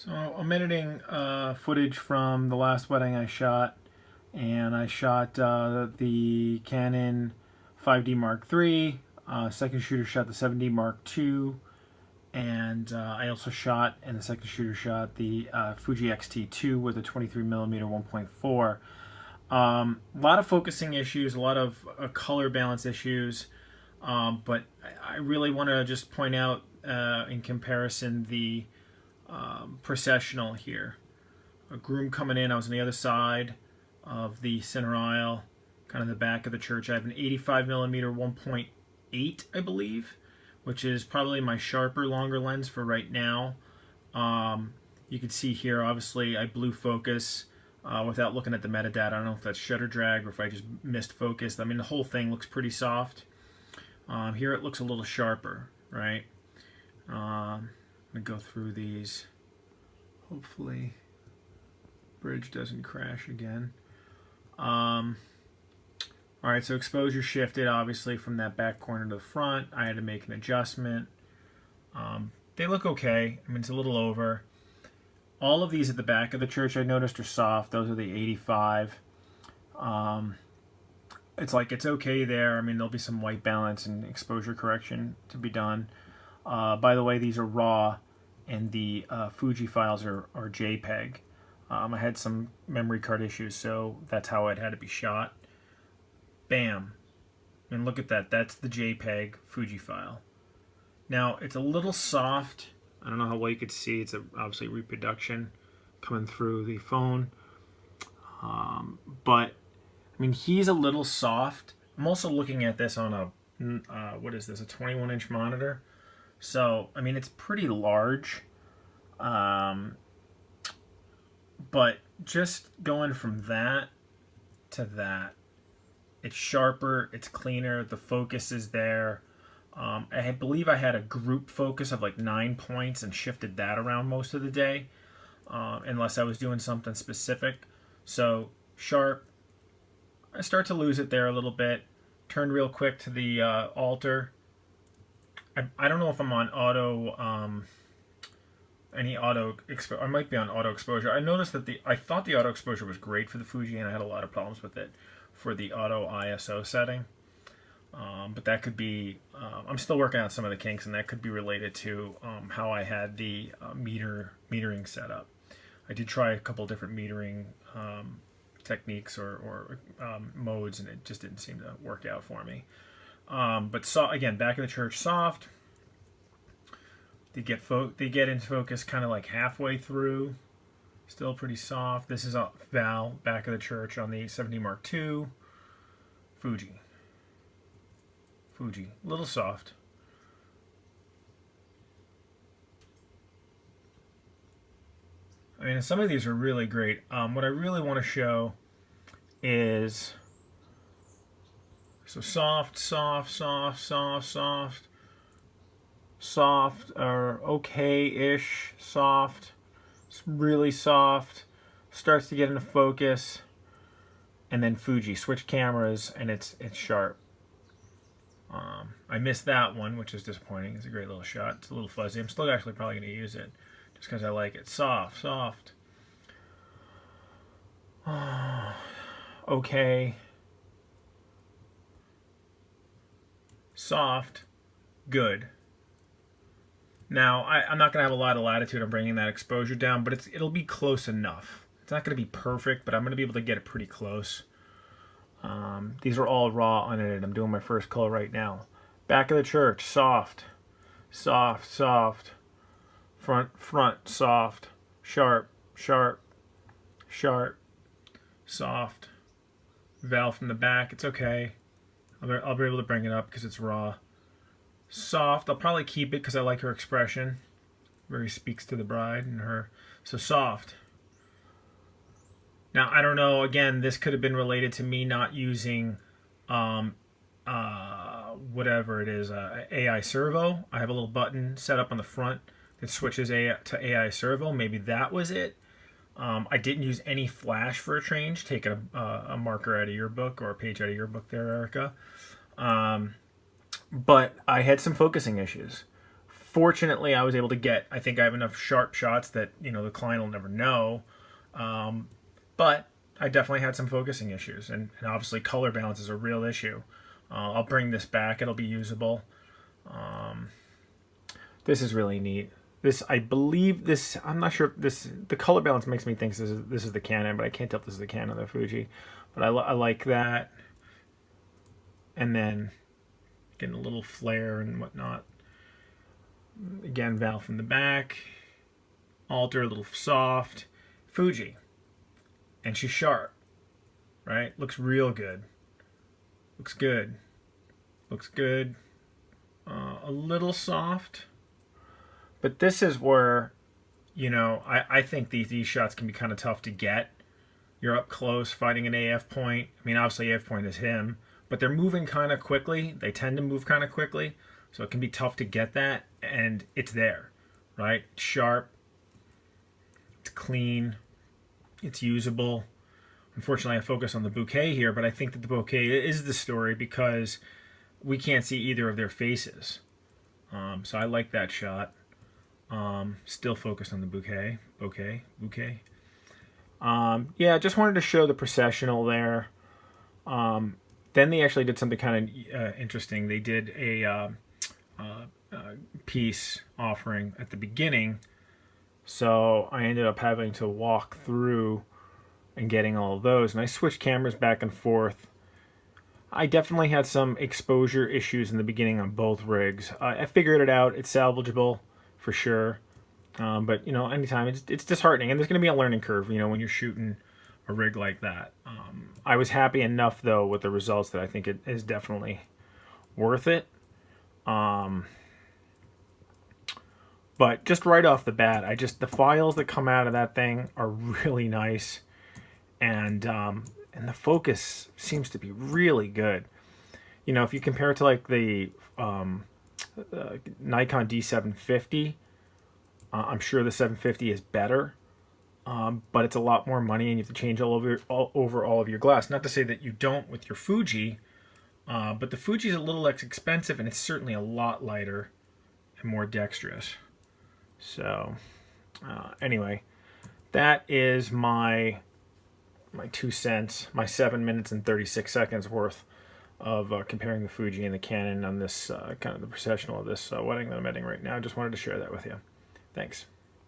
So I'm editing footage from the last wedding I shot, and I shot the Canon 5D Mark III. Second shooter shot the 7D Mark II, and I also shot, and the second shooter shot the fujixt2 with a 23mm 1.4. A lot of focusing issues, a lot of color balance issues, but I really want to just point out in comparison the processional here. A groom coming in, I was on the other side of the center aisle, kind of the back of the church. I have an 85mm 1.8, I believe, which is probably my sharper, longer lens for right now. You can see here, obviously, I blew focus without looking at the metadata. I don't know if that's shutter drag or if I just missed focus. I mean, the whole thing looks pretty soft. Here it looks a little sharper, right? I'm going to go through these. Hopefully bridge doesn't crash again. Alright, so exposure shifted obviously from that back corner to the front. I had to make an adjustment. They look okay. I mean, it's a little over. All of these at the back of the church I noticed are soft. Those are the 85. It's like it's okay there. I mean, there'll be some white balance and exposure correction to be done. By the way, these are RAW, and the Fuji files are JPEG. I had some memory card issues, so that's how it had to be shot. Bam. And look at that. That's the JPEG Fuji file. Now, it's a little soft. I don't know how well you could see. It's obviously reproduction coming through the phone. But, I mean, he's a little soft. I'm also looking at this on a, what is this, a 21-inch monitor. So, I mean, it's pretty large. But just going from that to that, it's sharper, it's cleaner, the focus is there. I believe I had a group focus of like 9 points and shifted that around most of the day, unless I was doing something specific. So, sharp. I start to lose it there a little bit. Turned real quick to the altar. I don't know if I'm on auto, I might be on auto exposure. I noticed that I thought the auto exposure was great for the Fuji, and I had a lot of problems with it for the auto ISO setting. But that could be, I'm still working on some of the kinks, and that could be related to how I had the metering set up. I did try a couple different metering techniques or modes, and it just didn't seem to work out for me. But again, back of the church, soft. They get into focus kind of like halfway through. Still pretty soft. This is a Val, back of the church on the 70 Mark II. Fuji. A little soft. I mean, some of these are really great. What I really want to show is, so soft, or okay-ish soft. It's really soft. Starts to get into focus, and then Fuji. Switch cameras, and it's sharp. I missed that one, which is disappointing. It's a great little shot. It's a little fuzzy. I'm still actually probably going to use it, just because I like it. Soft. Okay. Soft. Good. Now, I'm not going to have a lot of latitude on bringing that exposure down, but it'll be close enough. It's not going to be perfect, but I'm going to be able to get it pretty close. These are all raw, unedited. I'm doing my first color right now. Back of the church, soft. Front, soft. Sharp. Soft. Valve from the back, it's okay. I'll be able to bring it up because it's raw. Soft, I'll probably keep it because I like her expression. Very speaks to the bride and her. So soft. Now, I don't know, again, this could have been related to me not using whatever it is, AI servo. I have a little button set up on the front that switches to AI servo. Maybe that was it. I didn't use any flash for a change, taking a marker out of your book or a page out of your book there, Erica. But I had some focusing issues. Fortunately, I was able to get, I think I have enough sharp shots that, you know, the client will never know. But I definitely had some focusing issues, and obviously color balance is a real issue. I'll bring this back. It'll be usable. This is really neat. This, I believe this, I'm not sure if this, the color balance makes me think this is the Canon, but I can't tell if this is the Canon or the Fuji. But I like that. And then getting a little flare and whatnot. Again, valve from the back. Alter, a little soft. Fuji. And she's sharp. Right? Looks real good. Looks good. Looks good. A little soft. But this is where, you know, I think these shots can be kind of tough to get. You're up close fighting an AF point. I mean, obviously AF point is him, but they're moving kind of quickly. They tend to move kind of quickly, so it can be tough to get that, and it's there, right? It's sharp, it's clean, it's usable. Unfortunately, I focus on the bouquet here, but I think that the bouquet is the story because we can't see either of their faces. So I like that shot. Still focused on the bouquet. Yeah, just wanted to show the processional there. Then they actually did something kind of interesting. They did a piece offering at the beginning, so I ended up having to walk through and getting all of those, and I switched cameras back and forth. I definitely had some exposure issues in the beginning on both rigs. I figured it out. It's salvageable for sure. But, you know, anytime it's disheartening, and there's going to be a learning curve, you know, when you're shooting a rig like that. I was happy enough, though, with the results that I think it is definitely worth it. But just right off the bat, the files that come out of that thing are really nice. And the focus seems to be really good. You know, if you compare it to like the Nikon D750, I'm sure the 750 is better, but it's a lot more money, and you have to change over all of your glass. Not to say that you don't with your Fuji, but the Fuji is a little less expensive, and it's certainly a lot lighter and more dexterous. So, anyway, that is my 2 cents, my 7 minutes and 36 seconds worth of comparing the Fuji and the Canon on this kind of the processional of this wedding that I'm editing right now. I just wanted to share that with you. Thanks.